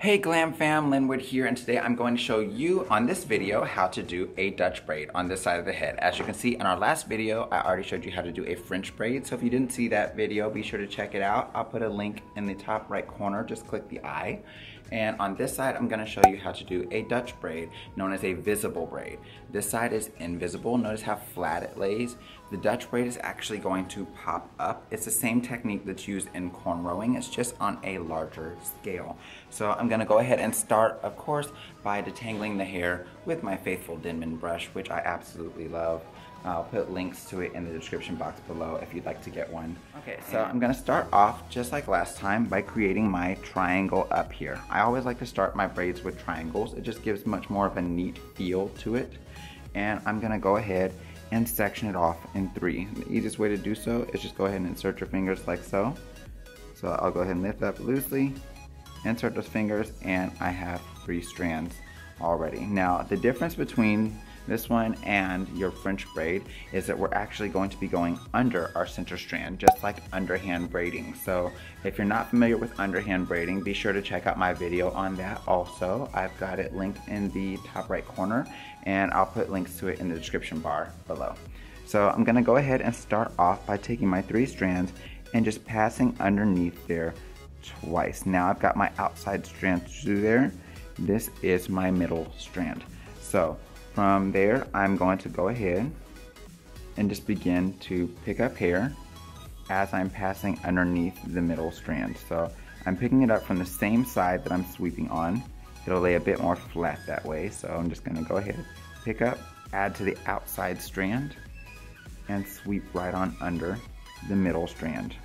Hey Glam Fam, Linwood here, and today I'm going to show you on this video how to do a Dutch braid on this side of the head. As you can see in our last video, I already showed you how to do a French braid, so if you didn't see that video, be sure to check it out. I'll put a link in the top right corner, just click the I. And on this side, I'm going to show you how to do a Dutch braid, known as a visible braid. This side is invisible. Notice how flat it lays. The Dutch braid is actually going to pop up. It's the same technique that's used in cornrowing. It's just on a larger scale. So I'm going to go ahead and start, of course, by detangling the hair with my faithful Denman brush, which I absolutely love. I'll put links to it in the description box below if you'd like to get one. Okay, so I'm gonna start off just like last time by creating my triangle up here. I always like to start my braids with triangles. It just gives much more of a neat feel to it. And I'm gonna go ahead and section it off in 3. The easiest way to do so is just go ahead and insert your fingers like so. So I'll go ahead and lift up loosely, insert those fingers, and I have 3 strands already. Now, the difference between this one and your French braid is that we're actually going to be going under our center strand, just like underhand braiding. So if you're not familiar with underhand braiding, be sure to check out my video on that also. I've got it linked in the top right corner, and I'll put links to it in the description bar below. So I'm gonna go ahead and start off by taking my 3 strands and just passing underneath there twice. Now I've got my outside strand through there. This is my middle strand. So from there, I'm going to go ahead and just begin to pick up hair as I'm passing underneath the middle strand. So I'm picking it up from the same side that I'm sweeping on. It'll lay a bit more flat that way. So I'm just gonna go ahead, pick up, add to the outside strand, and sweep right on under the middle strand.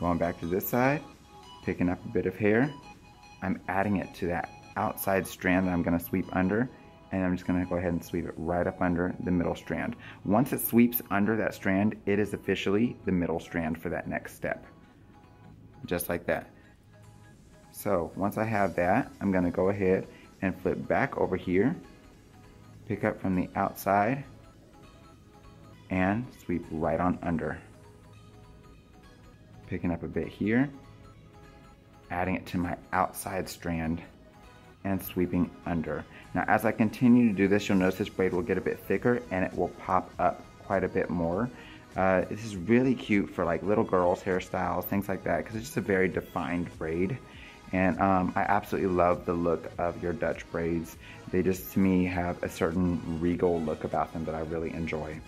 Going back to this side, picking up a bit of hair, I'm adding it to that outside strand that I'm going to sweep under, and I'm just going to go ahead and sweep it right up under the middle strand. Once it sweeps under that strand, it is officially the middle strand for that next step. Just like that. So once I have that, I'm going to go ahead and flip back over here, pick up from the outside, and sweep right on under. Picking up a bit here, adding it to my outside strand, and sweeping under. Now as I continue to do this, you'll notice this braid will get a bit thicker and it will pop up quite a bit more. This is really cute for like little girls hairstyles, things like that, because it's just a very defined braid. And I absolutely love the look of your Dutch braids. They just, to me, have a certain regal look about them that I really enjoy.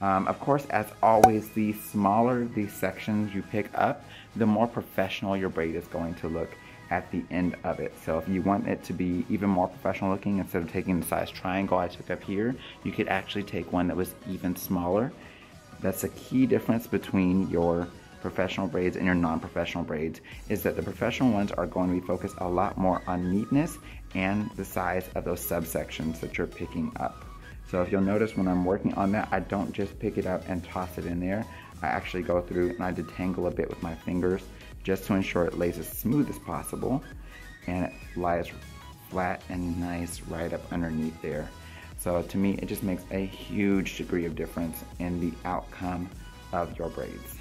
Of course, as always, the smaller the sections you pick up, the more professional your braid is going to look at the end of it. So if you want it to be even more professional looking, instead of taking the size triangle I took up here, you could actually take one that was even smaller. That's a key difference between your professional braids and your non-professional braids, is that the professional ones are going to be focused a lot more on neatness and the size of those subsections that you're picking up. So if you'll notice when I'm working on that, I don't just pick it up and toss it in there. I actually go through and I detangle a bit with my fingers just to ensure it lays as smooth as possible and it lies flat and nice right up underneath there. So to me, it just makes a huge degree of difference in the outcome of your braids.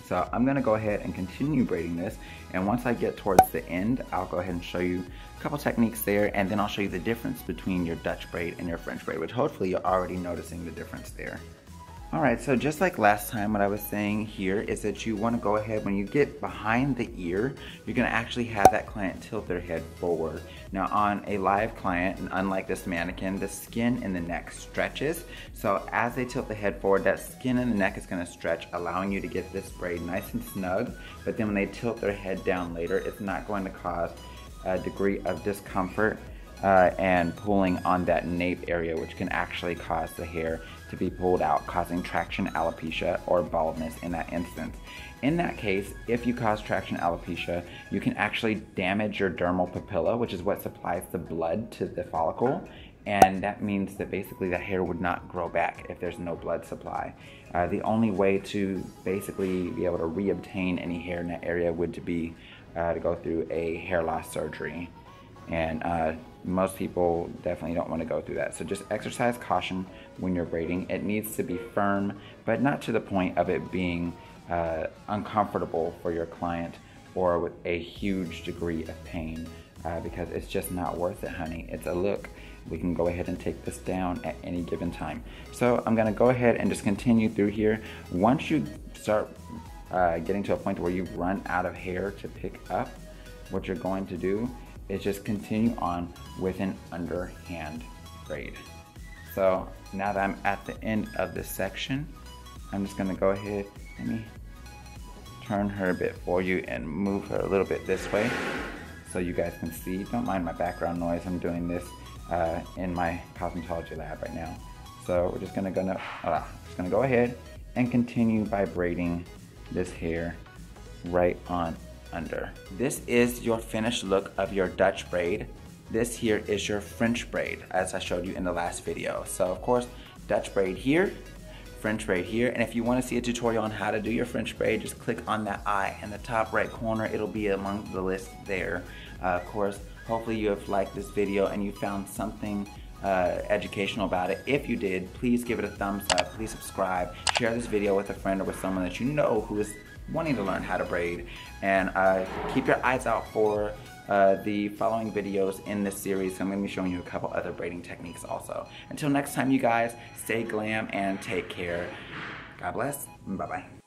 So I'm gonna go ahead and continue braiding this, and once I get towards the end, I'll go ahead and show you a couple techniques there, and then I'll show you the difference between your Dutch braid and your French braid, which hopefully you're already noticing the difference there. Alright, so just like last time, what I was saying here is that you want to go ahead, when you get behind the ear, you're going to actually have that client tilt their head forward. Now on a live client, and unlike this mannequin, the skin in the neck stretches. So as they tilt the head forward, that skin in the neck is going to stretch, allowing you to get this braid nice and snug. But then when they tilt their head down later, it's not going to cause a degree of discomfort and pulling on that nape area, which can actually cause the hair to be pulled out, causing traction alopecia or baldness in that instance. In that case, if you cause traction alopecia, you can actually damage your dermal papilla, which is what supplies the blood to the follicle, and that means that basically the hair would not grow back if there's no blood supply. The only way to basically be able to reobtain any hair in that area would be to go through a hair loss surgery. And most people definitely don't want to go through that. So just exercise caution when you're braiding. It needs to be firm, but not to the point of it being uncomfortable for your client or with a huge degree of pain, because it's just not worth it, honey. It's a look. We can go ahead and take this down at any given time. So I'm gonna go ahead and just continue through here. Once you start getting to a point where you've run out of hair to pick up, what you're going to do is just continue on with an underhand braid. So now that I'm at the end of this section, I'm just gonna go ahead, let me turn her a bit for you and move her a little bit this way so you guys can see. Don't mind my background noise. I'm doing this in my cosmetology lab right now. So we're just gonna go ahead and continue by braiding this hair right on under. This is your finished look of your Dutch braid. This here is your French braid, as I showed you in the last video. So of course, Dutch braid here, French braid here, and if you want to see a tutorial on how to do your French braid, just click on that eye in the top right corner. It'll be among the list there. Of course, hopefully you have liked this video and you found something educational about it. If you did, please give it a thumbs up, please subscribe, share this video with a friend or with someone that you know who is wanting to learn how to braid, and keep your eyes out for the following videos in this series. I'm going to be showing you a couple other braiding techniques also. Until next time, you guys, stay glam and take care. God bless. Bye-bye.